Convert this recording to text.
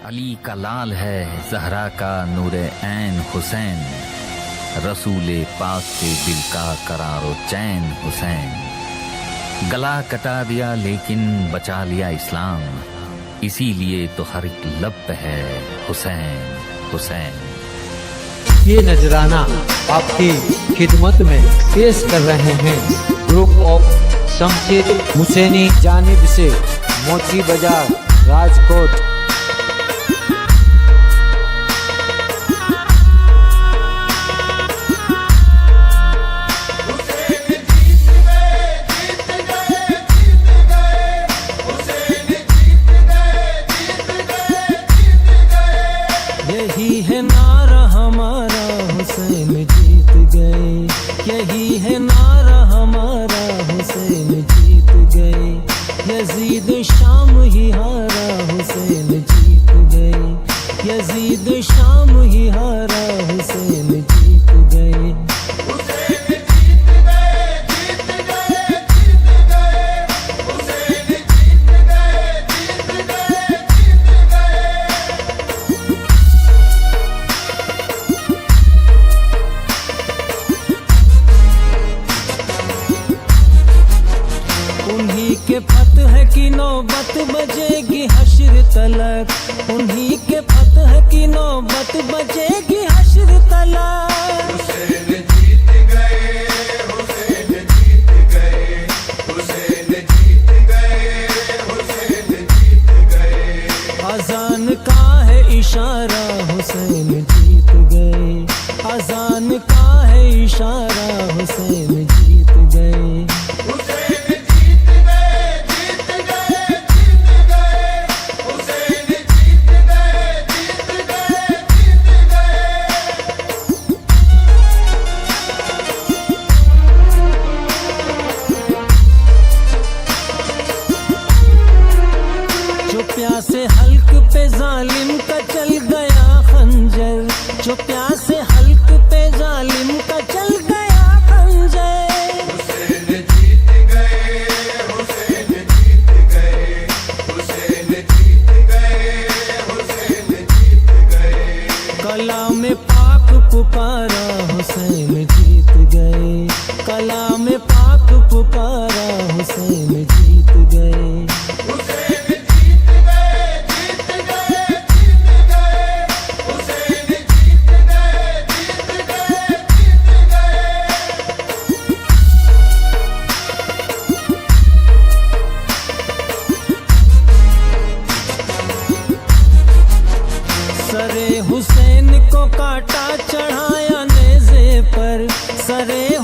अली का लाल है ज़हरा का नूरे ऐन हुसैन, रसूले पाक के दिल का करारो चैन हुसैन। गला कटा दिया लेकिन बचा लिया इस्लाम, इसीलिए तो हर एक लब पे है हुसैन हुसैन। ये नजराना आपकी खिदमत में पेश कर रहे हैं ग्रुप ऑफ शमशेर हुसैनी जानिब से, मोची बाजार, राजकोट। यही है नारा हमारा, हुसैन जीत गए। यही है नारा हमारा, हुसैन जीत गए। यजीद शाम ही हारा, हुसैन जीत गए। यजीद शाम ही हारा, हुसैन जीत गए। उन्हीं के फतह की नौबत बजेगी हश्र तलक। उन्हीं के फतह की नौबत बजेगी हश्र तलक। हुसैन जीत गए, हुसैन जीत गए, हुसैन जीत गए, हुसैन जीत गए। अजान का है इशारा, हुसैन जीत गए। अजान का है इशारा, हुसैन जीत गए। जो प्यासे हल्क पे जालिम का चल गया खंजर, जो प्यासे हल्क पे जालिम का चल गया खंजर। हुसैन जीत गए, हुसैन जीत गए, हुसैन जीत गए, हुसैन जीत गए। कलाम पाक पुकारा, हुसैन जीत गए। कलाम पाक पुकारा, हुसैन जीत गए। सरे हुसैन को काटा चढ़ाया नेज़े पर, सरे